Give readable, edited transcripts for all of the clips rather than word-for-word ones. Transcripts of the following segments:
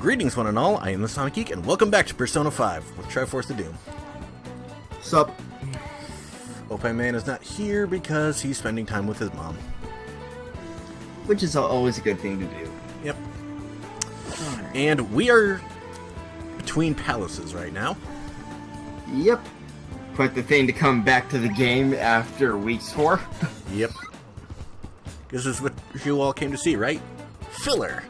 Greetings, one and all. I am the Sonic Geek, and welcome back to Persona 5 with Triforce of Doom. Sup? Opie-man is not here because he's spending time with his mom. Which is always a good thing to do. Yep. And we are between palaces right now. Yep. Quite the thing to come back to the game after weeks 4. Yep. This is what you all came to see, right? Filler.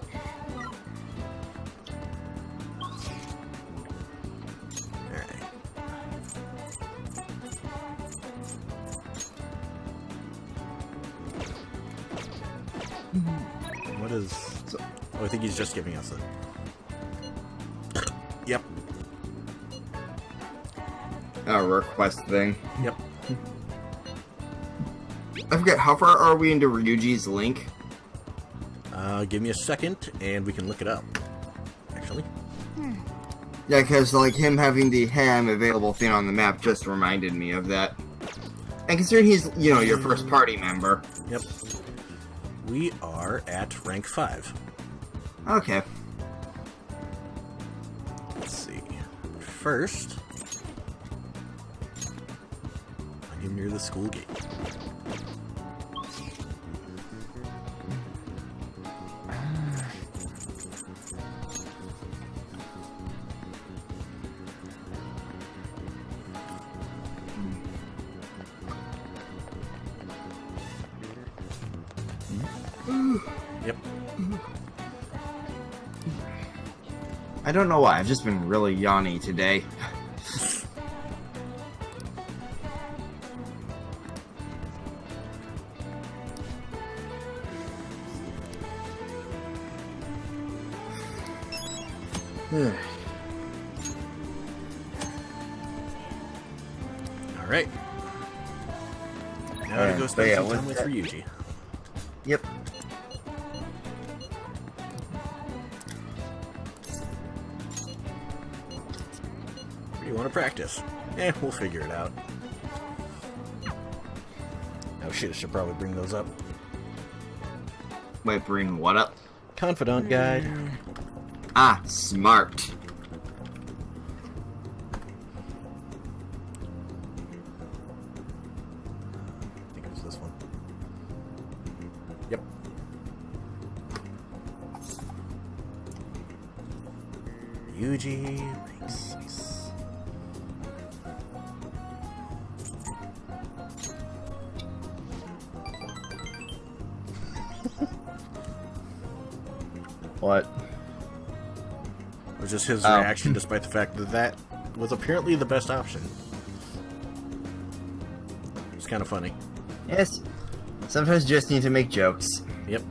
What is... Oh, I think he's just giving us a... Yep. A request thing. Yep. I forget, how far are we into Ryuji's link? Give me a second, and we can look it up. Actually. Yeah, because like him having the ham available thing on the map just reminded me of that. And considering he's, you know, your first party member. Yep. We are at rank 5. Okay. Let's see. First, I am near the school gate. Yep. I don't know why, I've just been really yawny today. Alright. Now to go spend some time with Ryuji. Yep. Where do you want to practice? We'll figure it out. Oh shit, I should probably bring those up. Wait, bring what up? Confidant guide. Ah, smart. I think it was this one. Yep. Ryuji rank 6. What? It was just his reaction, despite the fact that that was apparently the best option. It's kind of funny. Yes. Sometimes you just need to make jokes. Yep.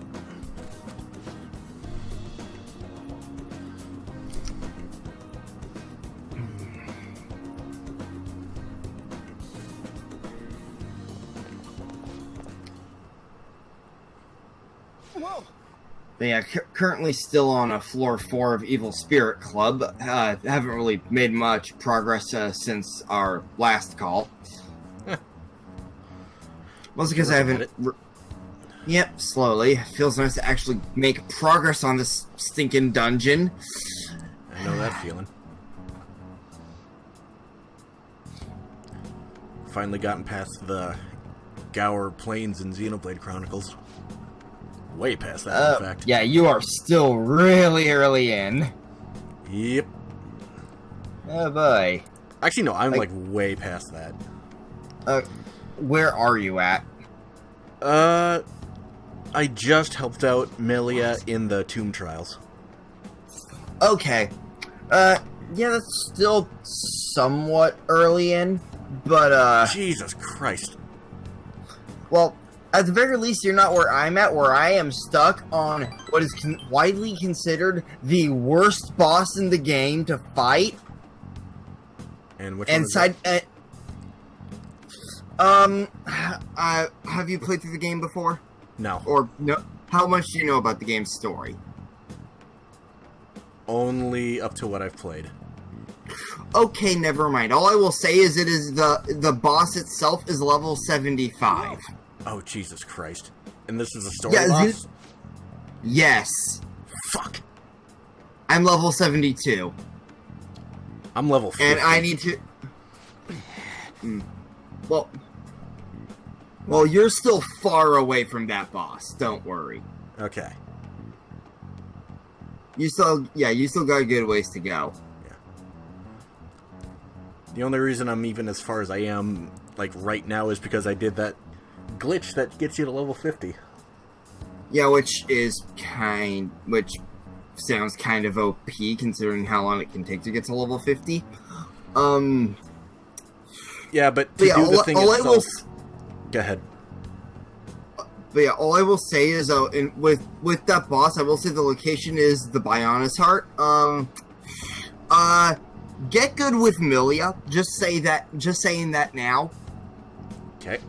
But yeah, currently still on a floor 4 of Evil Spirit Club. Haven't really made much progress since our last call. Mostly because I haven't... Yep, slowly. Feels nice to actually make progress on this stinking dungeon. I know that feeling. Finally gotten past the Gower Plains and Xenoblade Chronicles. Way past that, in fact. Yeah, you are still really early in. Yep. Oh boy. Actually, no, I'm like way past that. Where are you at? I just helped out Melia in the Tomb Trials. Okay. Yeah, that's still somewhat early in, but Jesus Christ. well, at the very least, you're not where I'm at, where I am stuck on what is widely considered the worst boss in the game to fight. And which one is that? Have you played through the game before? No. Or no? How much do you know about the game's story? Only up to what I've played. Okay, never mind. All I will say is it is the boss itself is level 75. Oh, Jesus Christ. And this is a story boss? Yes. Fuck. I'm level 72. I'm level 50. And I need to... Well, you're still far away from that boss. Don't worry. Okay. You still got a good ways to go. Yeah. The only reason I'm even as far as I am, like, right now is because I did that glitch that gets you to level 50. Yeah, which sounds kind of OP considering how long it can take to get to level 50. Yeah, but to do the thing itself... Go ahead. But yeah, all I will say is, with that boss, I will say the location is the Bionis Heart. Get good with Milia. Just saying that now. Okay.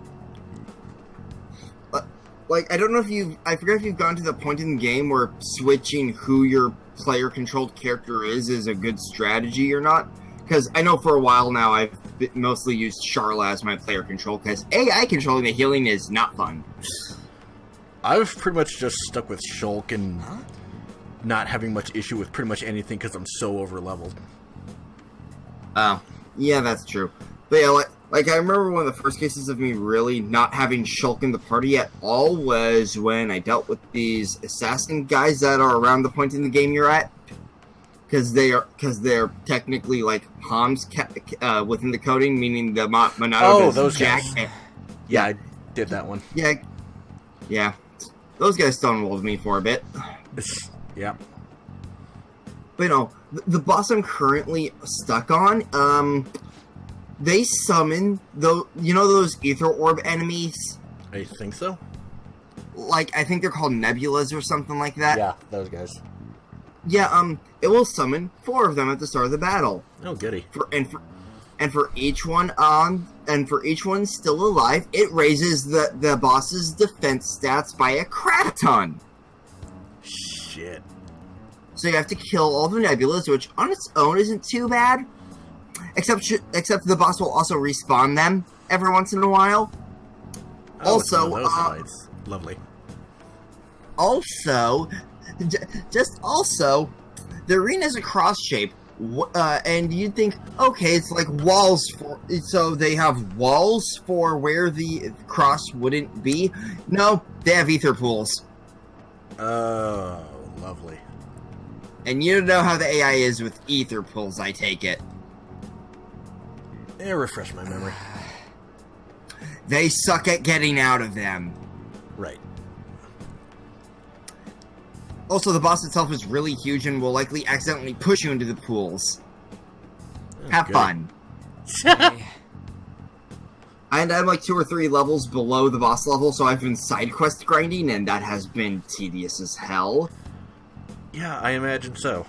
Like, I don't know if I forget if you've gone to the point in the game where switching who your player-controlled character is a good strategy or not. Because I know for a while now I've mostly used Charla as my player control, because AI controlling the healing is not fun. I've pretty much just stuck with Shulk and not having much issue with pretty much anything because I'm so over-leveled. Yeah, that's true. But yeah, like I remember one of the first cases of me really not having Shulk in the party at all was when I dealt with these assassin guys that are around the point in the game you're at. Because they're technically like Homs within the coding, meaning the Monado does those Jack. guys. Yeah, I did that one. Yeah. Those guys stonewalled me for a bit. Yeah. But the boss I'm currently stuck on, they summon those ether orb enemies. I think so. Like, I think they're called nebulas or something like that. Yeah, those guys. Yeah, it will summon 4 of them at the start of the battle. Oh, goody. For each one still alive, it raises the boss's defense stats by a crap ton. Shit. So you have to kill all the nebulas, which on its own isn't too bad. Except the boss will also respawn them every once in a while. Oh, also, those fights. Lovely. Also, the arena is a cross shape, and you'd think, okay, it's like walls so they have walls for where the cross wouldn't be. No, they have ether pools. Oh, lovely. And you know how the AI is with ether pools, I take it. Yeah, refresh my memory. They suck at getting out of them. Right. Also, the boss itself is really huge and will likely accidentally push you into the pools. Have fun. And I'm like 2 or 3 levels below the boss level, so I've been side quest grinding, and that has been tedious as hell. Yeah, I imagine so.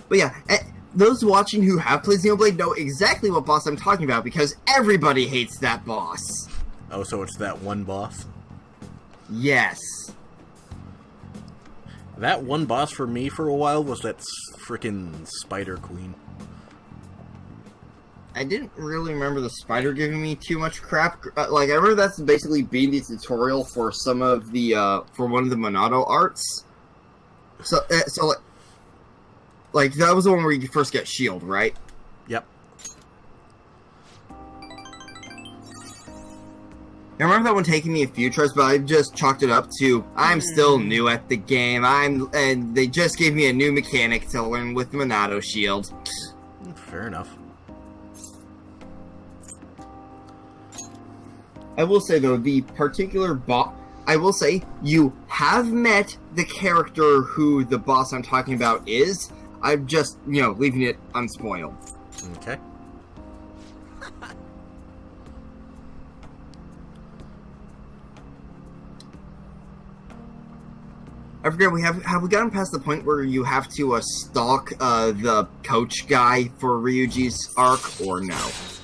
But yeah, those watching who have played Xenoblade know exactly what boss I'm talking about, because everybody hates that boss. Oh, so it's that one boss? Yes. That one boss for me for a while was that frickin' Spider Queen. I didn't really remember the spider giving me too much crap. Like, I remember that's basically being the tutorial for some of the, for one of the Monado arts. So like, that was the one where you first get shield, right? Yep. I remember that one taking me a few tries, but I just chalked it up to, I'm still new at the game, and they just gave me a new mechanic to learn with Monado shield. Fair enough. I will say, though, the particular boss... I will say, you have met the character who the boss I'm talking about is. I'm just, leaving it unspoiled. Okay. I forget, have we gotten past the point where you have to stalk the coach guy for Ryuji's arc, or no?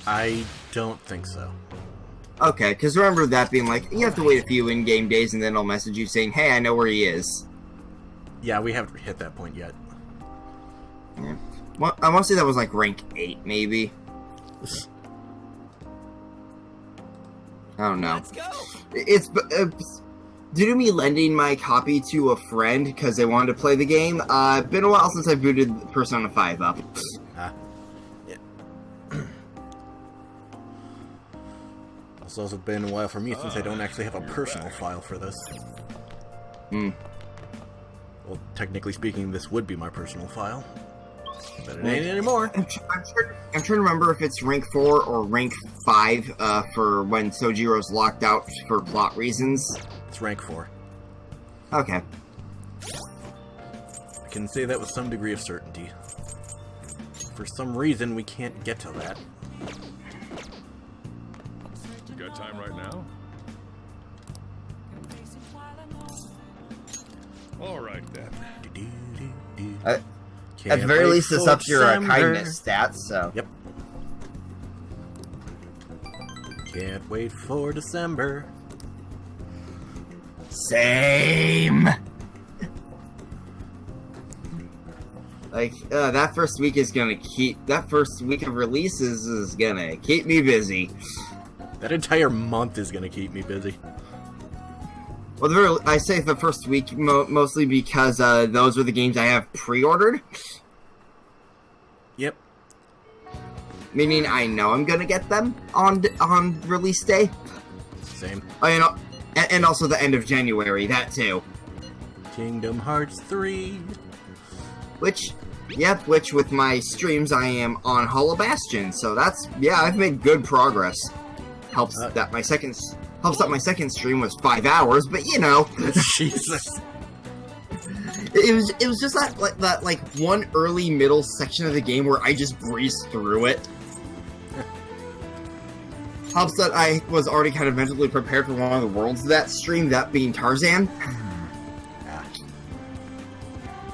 I don't think so. Okay, because remember that being like, you have to wait a few in-game days and then I'll message you saying, hey, I know where he is. Yeah, we haven't hit that point yet. Yeah. Well, I want to say that was like rank 8, maybe. I don't know. Let's go. It's due to me lending my copy to a friend because they wanted to play the game, been a while since I booted Persona 5 up. Yeah. It's also been a while for me since I don't actually have a personal file for this. Hmm. Well, technically speaking, this would be my personal file. But it ain't anymore. I'm trying to remember if it's rank 4 or rank 5 for when Sojiro's locked out for plot reasons. It's rank 4. Okay. I can say that with some degree of certainty. For some reason, we can't get to that. You got time right now? All right then. At the very least, this ups your kindness stats, so... Yep. Can't wait for December. Same! Like, that first week is gonna keep... That first week of releases is gonna keep me busy. That entire month is gonna keep me busy. Well, I say the first week mostly because those are the games I have pre-ordered. Yep. Meaning I know I'm gonna get them on release day. Same. And also the end of January, that too. Kingdom Hearts 3. Which with my streams I am on Hollow Bastion, so that's, yeah, I've made good progress. Helps that my second stream was 5 hours, but you know. Jesus. It was just that one early middle section of the game where I just breezed through it. Helps that I was already kind of mentally prepared for one of the worlds of that stream, that being Tarzan.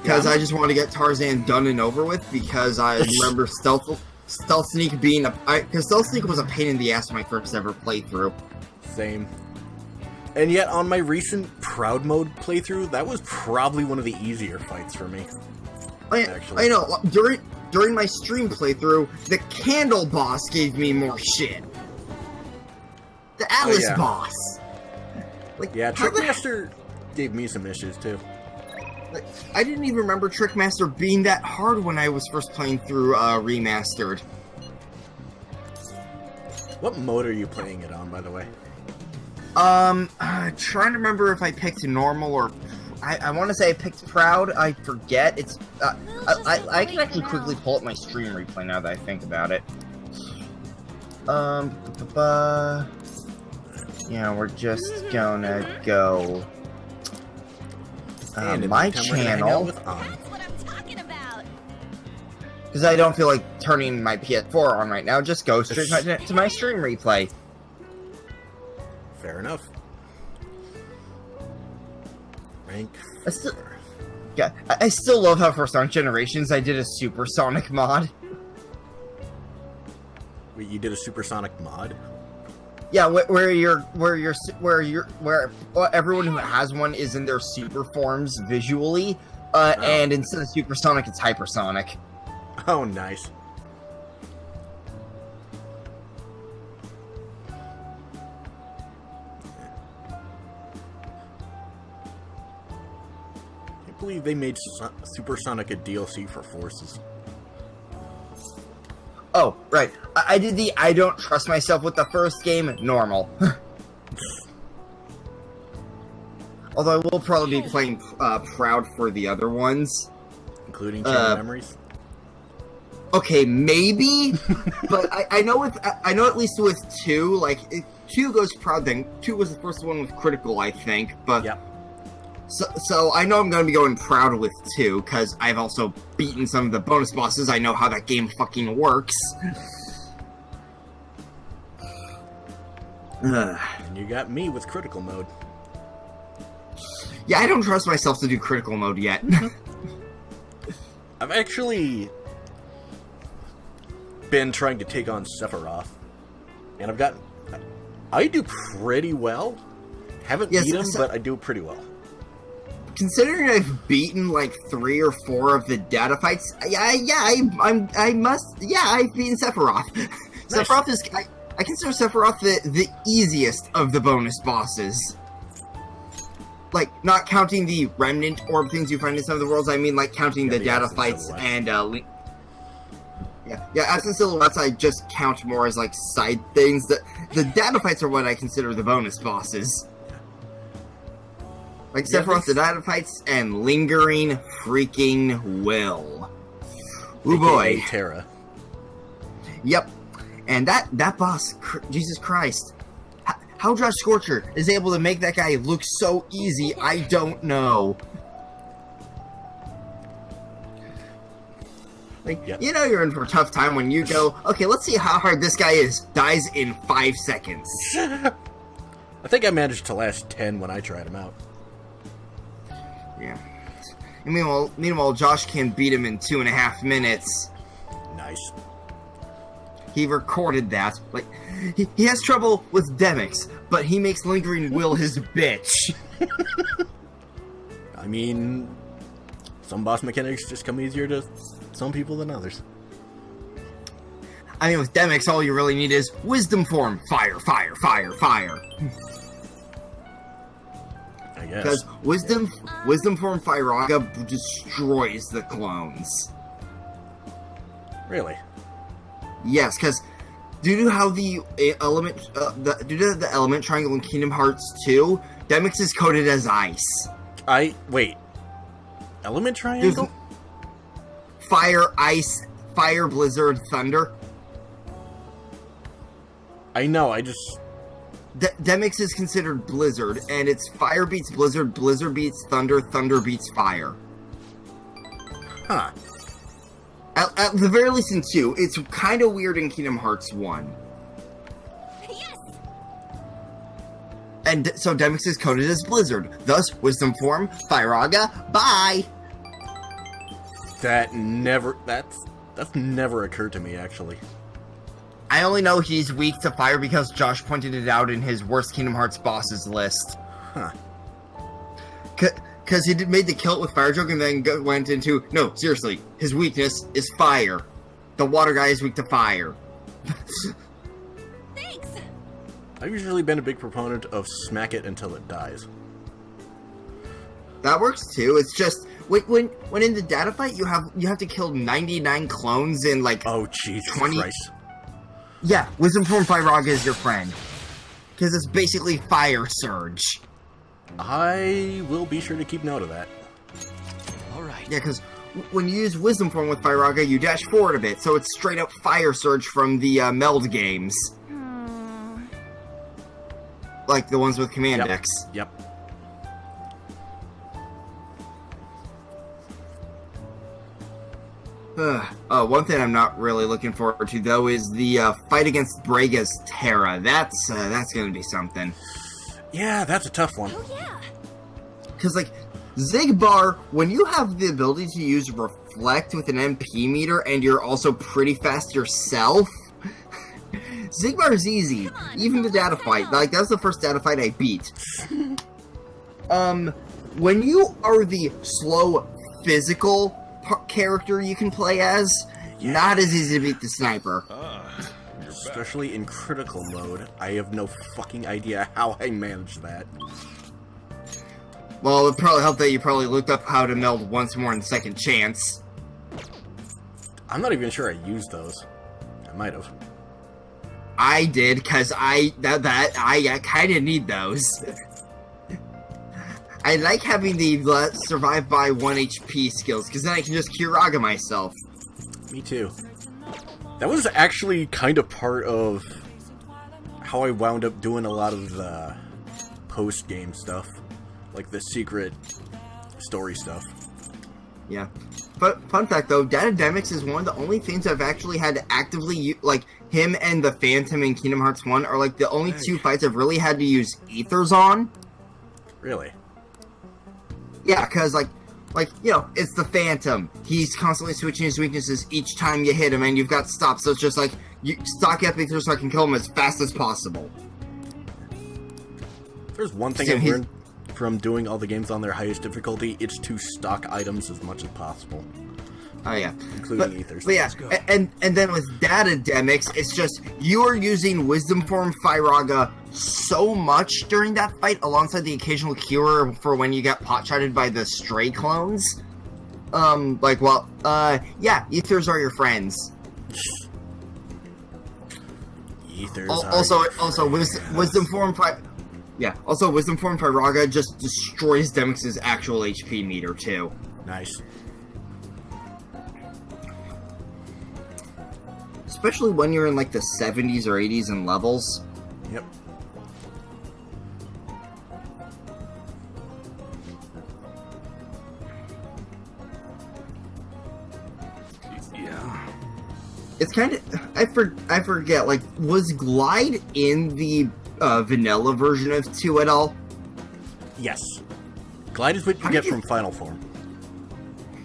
Because I just want to get Tarzan done and over with, because I remember Stealth Sneak being because Stealth Sneak was a pain in the ass when I first ever played through. Same. And yet, on my recent Proud Mode playthrough, that was probably one of the easier fights for me. I know. During my stream playthrough, the Candle boss gave me more shit. The Alice boss. Yeah, Trickmaster gave me some issues too. I didn't even remember Trickmaster being that hard when I was first playing through Remastered. What mode are you playing it on, by the way? Trying to remember if I picked normal or... I want to say I picked Proud. I forget. It's... I can actually quickly pull up my stream replay now that I think about it. Yeah, we're just gonna go... my channel... That's what I'm talking about. Because I don't feel like turning my PS4 on right now. Just go straight to my stream replay. Fair enough. Rank 4. I still love how for Sonic Generations I did a Supersonic mod. Wait, you did a supersonic mod? Yeah, where everyone who has one is in their super forms visually, and instead of supersonic, it's hypersonic. Oh, nice. I can't believe they made Supersonic a DLC for Forces. Oh, right. I did the I don't trust myself with the first game, normal. Although I will probably be playing Proud for the other ones. Including Chain Memories? Okay, maybe, but I know at least with 2, like, 2 goes Proud, then 2 was the first one with Critical, I think, but... Yep. So I know I'm going to be going Proud with 2, because I've also beaten some of the bonus bosses. I know how that game fucking works. And you got me with Critical Mode. Yeah, I don't trust myself to do Critical Mode yet. I've actually been trying to take on Sephiroth, and I do pretty well. Haven't beat him, but I do pretty well. Considering I've beaten like 3 or 4 of the data fights, I've beaten Sephiroth. Nice. Sephiroth is, I consider Sephiroth the easiest of the bonus bosses. like, not counting the remnant orb things you find in some of the worlds, I mean, like, counting the the data absent fights silhouettes. and, yeah, absent silhouettes I just count more as, like, side things. The data fights are what I consider the bonus bosses. Like, Sephiroth, the data fights, and lingering freaking will. Ooh, boy. AKA Terra. Yep. And that boss, Jesus Christ. How Josh Scorcher is able to make that guy look so easy, I don't know. Like, Yep. you know you're in for a tough time when you go, okay, let's see how hard this guy is. Dies in 5 seconds. I think I managed to last 10 when I tried him out. Yeah. And meanwhile, Josh can beat him in 2.5 minutes. Nice. He recorded that. Like, he has trouble with Demix, but he makes Lingering Will his bitch. I mean, some boss mechanics just come easier to some people than others. I mean, with Demix, all you really need is Wisdom Form. Fire, fire, fire, fire. I guess. Because Wisdom Form Firaga destroys the clones. Really? Yes, because due to how the element, due to the element triangle in Kingdom Hearts 2, Demix is coded as ice. Wait. Element triangle? Fire, ice, fire, blizzard, thunder. I know, I just... Demix is considered blizzard, and it's fire beats blizzard, blizzard beats thunder, thunder beats fire. Huh. At the very least in 2, it's kind of weird in Kingdom Hearts 1. Yes! And so Demix is coded as blizzard. Thus, Wisdom Form, Firaga, bye! That's never occurred to me, actually. I only know he's weak to fire because Josh pointed it out in his worst Kingdom Hearts bosses list. Huh. Because he made the kill it with Fire Joke and then went into, no, seriously, his weakness is fire. The water guy is weak to fire. Thanks! I've usually been a big proponent of smack it until it dies. That works too. It's just when in the data fight you have to kill 99 clones in like Oh, Jesus 20 Christ. Yeah, Wisdom Form Firaga is your friend. Because it's basically Fire Surge. I will be sure to keep note of that. Alright. Yeah, because when you use Wisdom Form with Firaga, you dash forward a bit, so it's straight up Fire Surge from the Meld games. Like the ones with Command Yep. Decks. Yep. One thing I'm not really looking forward to, though, is the fight against Brega's Terra. That's gonna be something. Yeah, that's a tough one. Oh yeah! Because, like, Zigbar, when you have the ability to use Reflect with an MP meter and you're also pretty fast yourself, Zigbar is easy. Come on, Even the let's data go. fight. Like, that's the first data fight I beat. When you are the slow physical character you can play as, not as easy to beat the sniper. You're back. Especially in critical mode. I have no fucking idea how I managed that. Well, it probably helped that you probably looked up how to meld once more in Second Chance. I'm not even sure I used those. I might have. I did, because I kind of need those. I like having the survive by 1 HP skills, because then I can just Kiraga myself. Me too. That was actually kind of part of how I wound up doing a lot of the post-game stuff. Like the secret story stuff. Yeah. But fun fact though, Datademics is one of the only things I've actually had to actively like him and the Phantom in Kingdom Hearts 1 are like the only two fights I've really had to use ethers on. Really? Yeah, because like you know, it's the Phantom. He's constantly switching his weaknesses each time you hit him, and you've got stops. So it's just like you stock up ethers so I can kill him as fast as possible. If there's one thing So I've he's- learned from doing all the games on their highest difficulty, it's to stock items as much as possible. Oh yeah, including ethers. But yeah, go. and then with Datademics, it's just you are using Wisdom Form Firaga so much during that fight, alongside the occasional cure for when you get pot-shotted by the stray clones. Yeah, ethers are your friends. Ethers. Also, Wisdom Form Also, Wisdom Form Firaga just destroys Demix's actual HP meter too. Nice. Especially when you're in like the 70s or 80s in levels. Yep. Yeah. It's kind of I forget, like, was Glide in the vanilla version of 2 at all? Yes. Glide is what you How get did you- from Final Form.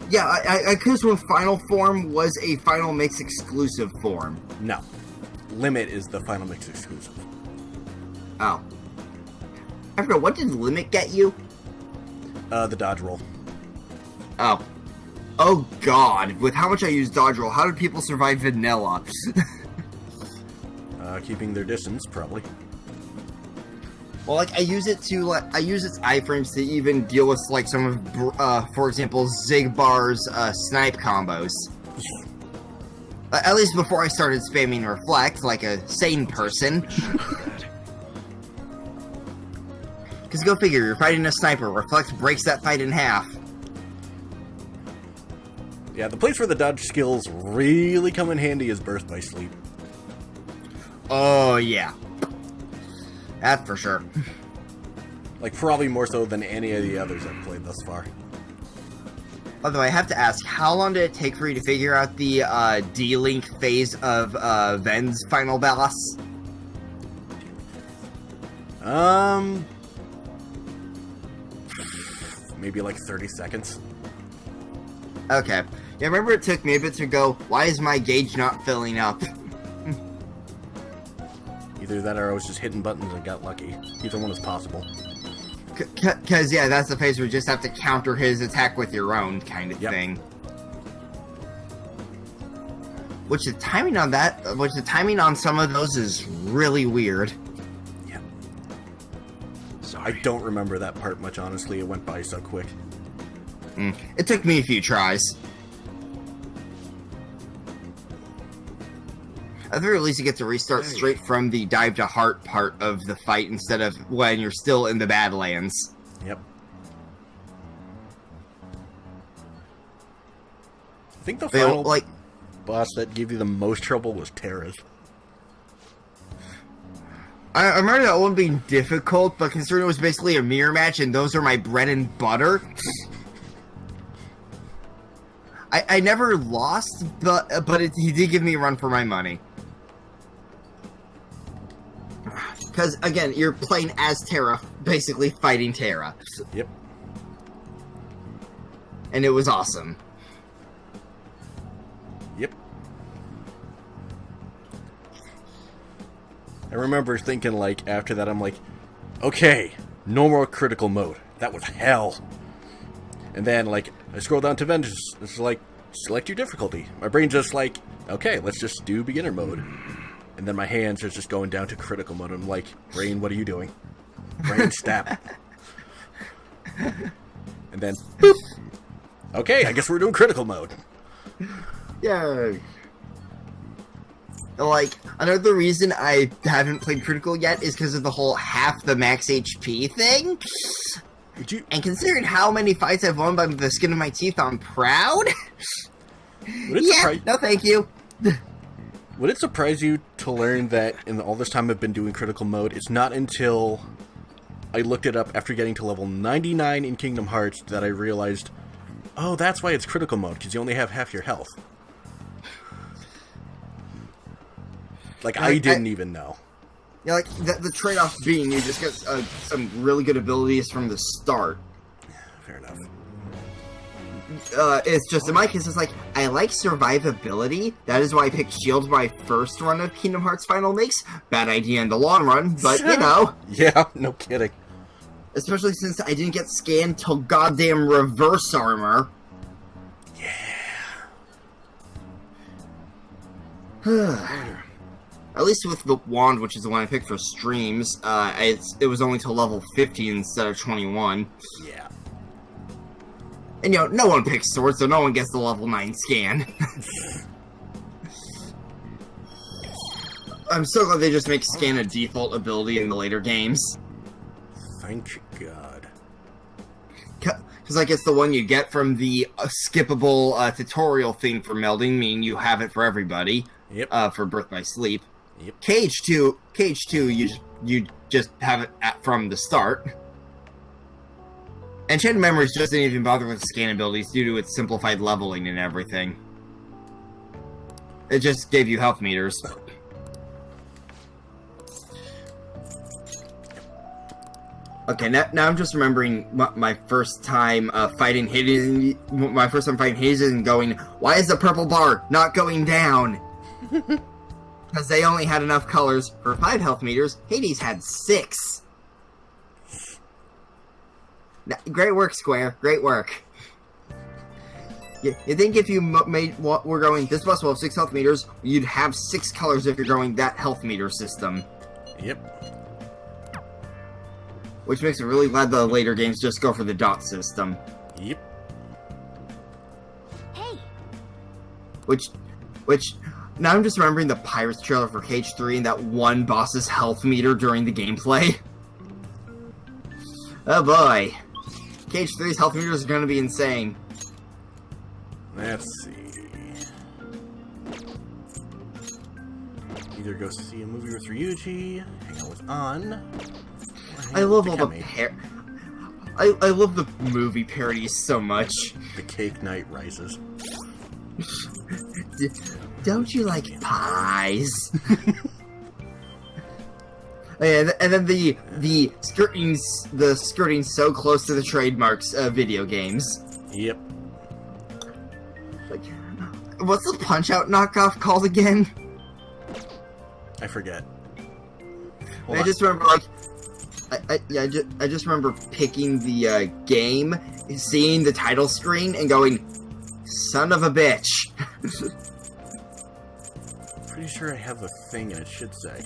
Yeah, I because when Final Form was a Final Mix exclusive form. No. Limit is the Final Mix exclusive. Oh. I forgot, what did Limit get you? The dodge roll. Oh. Oh god, with how much I use dodge roll, how did people survive vanilla? Keeping their distance, probably. Well, like, I use its iframes to even deal with, like, some of, for example, Zigbar's, snipe combos. At least before I started spamming Reflect, like a sane person. Because go figure, you're fighting a sniper, Reflect breaks that fight in half. Yeah, the place where the dodge skills really come in handy is Burst by Sleep. Oh, yeah. That for sure. Like, probably more so than any of the others I've played thus far. Although I have to ask, how long did it take for you to figure out the D-Link phase of Ven's final boss? Maybe like 30 seconds. Okay. Yeah, I remember it took me a bit to go, why is my gauge not filling up? Either that or I was just hitting buttons and got lucky. Either one is possible. Because, yeah, that's the phase where you just have to counter his attack with your own kind of Yep. thing. Which the timing on some of those is really weird. Yeah. Sorry. I don't remember that part much, honestly. It went by so quick. It took me a few tries. At the very least, you get to restart straight from the dive to heart part of the fight instead of when you're still in the Badlands. Yep. I think the They, final like, boss that gave you the most trouble was Terra's. I remember that one being difficult, but considering it was basically a mirror match and those are my bread and butter, I never lost, but he did give me a run for my money. Because, again, you're playing as Terra, basically fighting Terra. Yep. And it was awesome. Yep. I remember thinking, like, after that, I'm like, okay, no more critical mode. That was hell. And then, like, I scroll down to Vengeance. It's like, select your difficulty. My brain just like, okay, let's just do beginner mode. And then my hands are just going down to critical mode. I'm like, brain, what are you doing? Brain, stop. And then, boop. Okay, I guess we're doing critical mode. Yeah. Like, another reason I haven't played Critical yet is because of the whole half the max HP thing. Would you? And considering how many fights I've won by the skin of my teeth, I'm proud. Would it Yeah, surprise? no thank you. Would it surprise you to learn that in all this time I've been doing critical mode, it's not until I looked it up after getting to level 99 in Kingdom Hearts that I realized, oh, that's why it's critical mode, because you only have half your health. Like, I didn't even know. Yeah, like, the trade-off being you just get some really good abilities from the start. Fair enough. It's just, in my case, it's like, I like survivability. That is why I picked Shield my first run of Kingdom Hearts Final Mix. Bad idea in the long run, but, you know. Yeah, no kidding. Especially since I didn't get scanned till goddamn reverse armor. Yeah. At least with the wand, which is the one I picked for streams, it was only to level 15 instead of 21. Yeah. And, no one picks swords, so no one gets the level 9 scan. I'm so glad they just make scan a default ability in the later games. Thank God. Because, it's the one you get from the skippable tutorial thing for melding, meaning you have it for everybody. Yep. For Birth by Sleep. Yep. Cage 2, you just have it from the start. Enchanted Memories just didn't even bother with scan abilities due to its simplified leveling and everything. It just gave you health meters. Okay, now I'm just remembering my first time fighting Hades. My first time fighting Hades and going, why is the purple bar not going down? Because they only had enough colors for 5 health meters. Hades had 6. Now, great work, Square. Great work. You think if you made what we're going, this boss will have 6 health meters, you'd have 6 colors if you're going that health meter system. Yep. Which makes it really glad the later games just go for the dot system. Yep. Hey. Which, now I'm just remembering the Pirates trailer for Cage 3 and that one boss's health meter during the gameplay. Oh boy. Cage 3's health meters are gonna be insane. Let's see. Either go see a movie with Ryuji, hang out with An. I love all the Megami. I love the movie parodies so much. The Cake Night Rises. Don't you like pies? and then the skirting so close to the trademarks of video games. Yep. Like, what's the Punch-Out knockoff called again? I forget. I just remember I just remember picking the game, seeing the title screen, and going, "Son of a bitch." Pretty sure I have a thing and it should say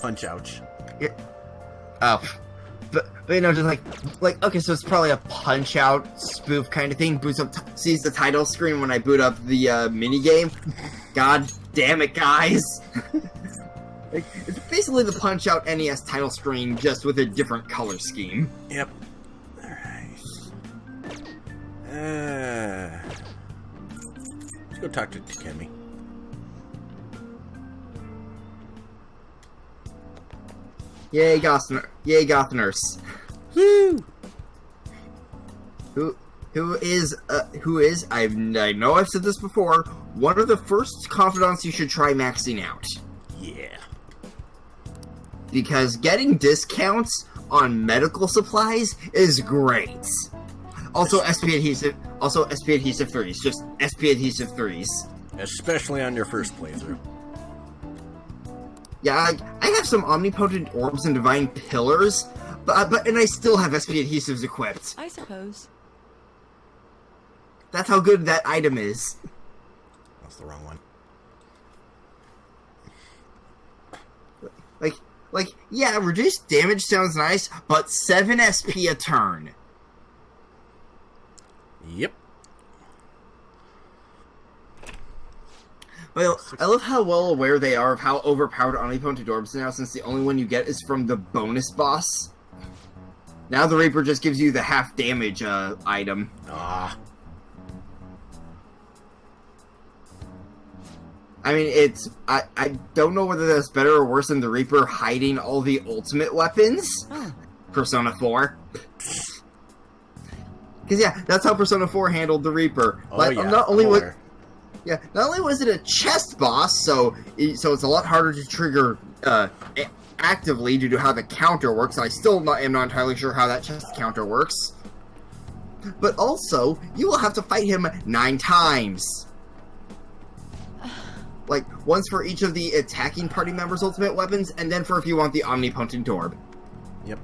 Punch Ouch. Yeah. Oh, but just like okay, so it's probably a Punch Out spoof kind of thing. Boots up, sees the title screen when I boot up the mini game. God damn it, guys! It's basically the Punch Out NES title screen, just with a different color scheme. Yep. Alright. Let's go talk to Takemi. Yay, Goth Nurse. Woo! Who is, I know I've said this before, one of the first confidants you should try maxing out. Yeah. Because getting discounts on medical supplies is great. Also SP adhesive 3s, just SP adhesive 3s. Especially on your first playthrough. Yeah, I have some omnipotent orbs and divine pillars, and I still have SP adhesives equipped. I suppose. That's how good that item is. That's the wrong one. Like, yeah, reduced damage sounds nice, but 7 SP a turn. Yep. Well, I love how well aware they are of how overpowered omnipotent orbs are now, since the only one you get is from the bonus boss. Now the Reaper just gives you the half damage item. Ah. I mean, I don't know whether that's better or worse than the Reaper hiding all the ultimate weapons. Persona 4. Because, yeah, that's how Persona 4 handled the Reaper. Oh, But yeah. not only was it a chest boss, so it's a lot harder to trigger actively due to how the counter works. I still am not entirely sure how that chest counter works. But also, you will have to fight him 9 times. Like, once for each of the attacking party members' ultimate weapons, and then for if you want the omnipotent orb. Yep.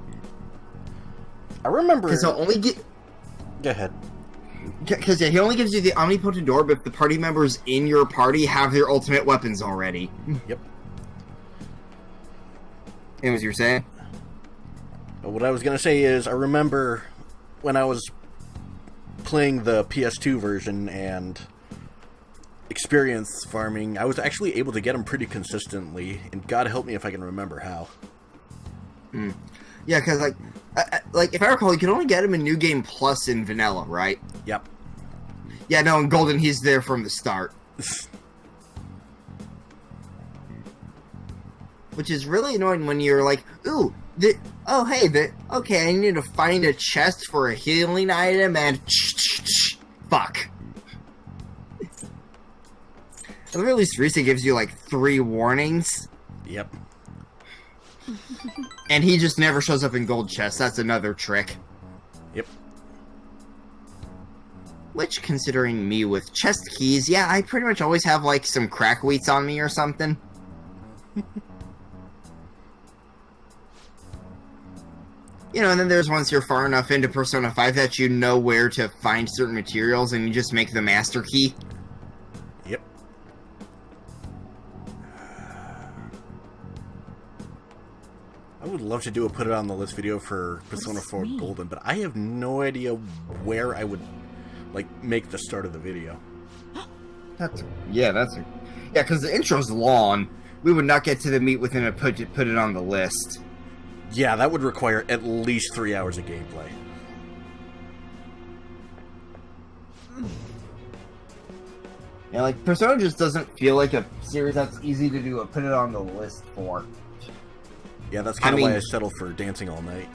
I remember... Because he'll only get... Go ahead. Because, yeah, he only gives you the omnipotent orb if the party members in your party have their ultimate weapons already. Yep. And what you're saying? What I was going to say is, I remember when I was playing the PS2 version and experience farming, I was actually able to get them pretty consistently, and God help me if I can remember how. Yeah, because, like, if I recall, you can only get him in New Game Plus in Vanilla, right? Yep. Yeah, no, in Golden, he's there from the start. Which is really annoying when you're like, ooh, okay, I need to find a chest for a healing item, and fuck. At the very least, Risa gives you, like, 3 warnings. Yep. And he just never shows up in gold chests. That's another trick. Yep. Which, considering me with chest keys, yeah, I pretty much always have, like, some crack wheats on me or something. You know, and then there's once you're far enough into Persona 5 that you know where to find certain materials and you just make the master key. Yep. I would love to do a put it on the list video for Persona 4 Golden, but I have no idea where I would, like, make the start of the video. Yeah, because the intro's long. We would not get to the meat within a put it on the list. Yeah, that would require at least 3 hours of gameplay. Yeah, like, Persona just doesn't feel like a series that's easy to do a put it on the list for. Yeah, that's kind of why I settled for Dancing All Night.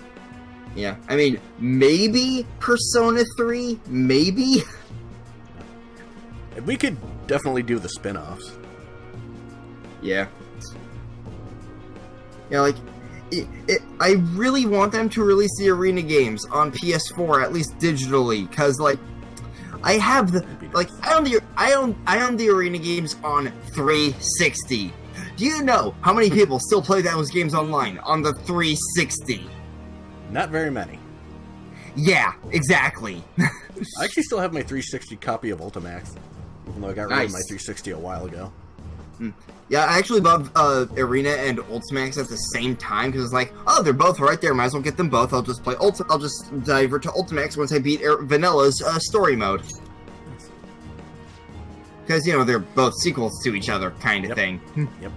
Yeah, I mean, maybe Persona 3? Maybe? And we could definitely do the spin-offs. Yeah. Yeah, like, I really want them to release the arena games on PS4, at least digitally, because, like, I have the, like, I own the arena games on 360. Do you know how many people still play those games online on the 360? Not very many. Yeah, exactly. I actually still have my 360 copy of Ultimax, even though I got rid of my 360 a while ago. Yeah, I actually bought Arena and Ultimax at the same time because it's like, oh, they're both right there. Might as well get them both. I'll just play I'll just divert to Ultimax once I beat Vanilla's story mode. Because, you know, they're both sequels to each other, kind of thing. Yep.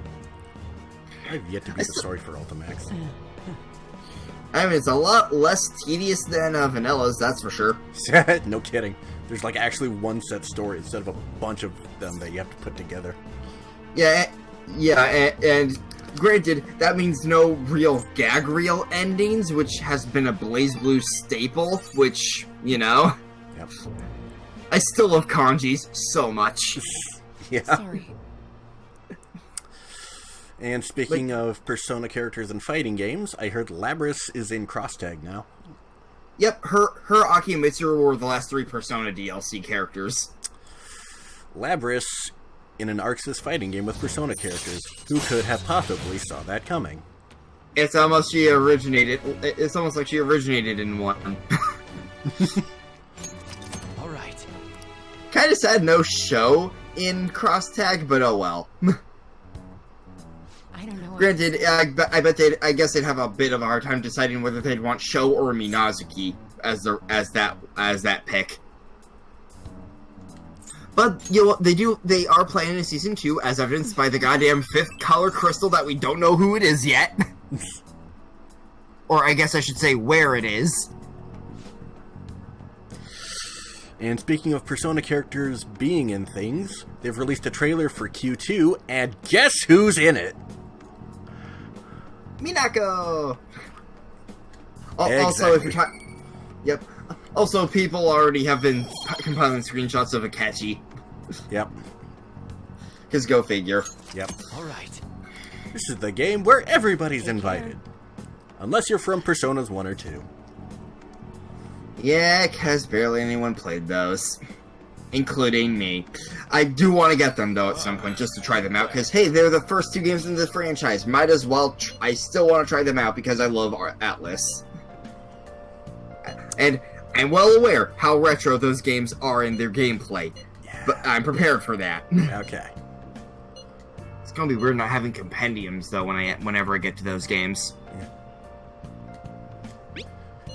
I've yet to beat the story for Ultimax. I mean, it's a lot less tedious than Vanilla's, that's for sure. No kidding. There's like actually one set story instead of a bunch of them that you have to put together. Yeah, and granted, that means no real gag reel endings, which has been a BlazBlue staple, which, you know... Yep. I still love kanjis so much. Yeah. Sorry. And speaking of Persona characters in fighting games, I heard Labris is in Crosstag now. Yep, her Aki and Mitsuru were the last 3 Persona DLC characters. Labris in an Arxis fighting game with Persona characters. Who could have possibly saw that coming? It's almost like she originated in one. All right. Kind of sad no show in Crosstag, but oh well. I don't know. Granted, I guess they'd have a bit of a hard time deciding whether they'd want Sho or Minazuki as that pick. But you know, they are planning a season 2, as evidenced by the goddamn 5th color crystal that we don't know who it is yet. Or I guess I should say where it is. And speaking of Persona characters being in things, they've released a trailer for Q2, and guess who's in it? Minako! Exactly. Also, if you're talking... Yep. Also, people already have been compiling screenshots of Akechi. Yep. Because go figure. Yep. All right. This is the game where everybody's invited. Unless you're from Personas 1 or 2. Yeah, because barely anyone played those. Including me. I do want to get them, though, at some point, just to try them out, because, hey, they're the first 2 games in the franchise. Might as well... I still want to try them out, because I love Atlas. And I'm well aware how retro those games are in their gameplay, but I'm prepared for that. Okay. It's gonna be weird not having compendiums though whenever I get to those games.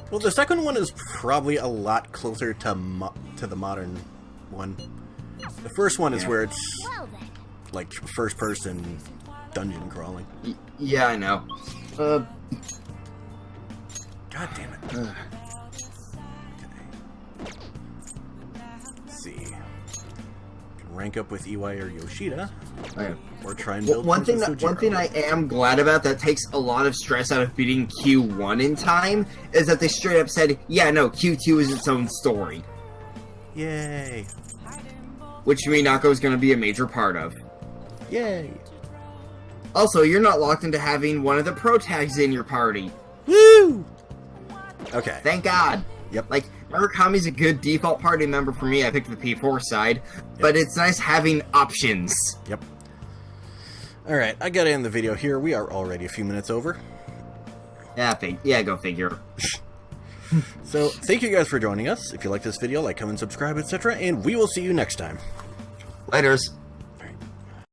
Well, the second one is probably a lot closer to the modern one. The first one is where it's Well then. like first-person dungeon crawling. Yeah, I know. God damn it. Okay. Let's see. Can rank up with EY or Yoshida, or try and build One thing Sujiro. I am glad about that takes a lot of stress out of beating Q1 in time is that they straight up said, yeah, no, Q2 is its own story, Yay! which Minako is going to be a major part of. Yay! Also, you're not locked into having one of the pro tags in your party. Woo! Okay. Thank God. Yep. Like, Murakami's a good default party member for me. I picked the P4 side, but it's nice having options. Yep. Alright, I gotta end the video here. We are already a few minutes over. Yeah, go figure. So, thank you guys for joining us. If you like this video, like, comment, subscribe, etc. And we will see you next time. Laters.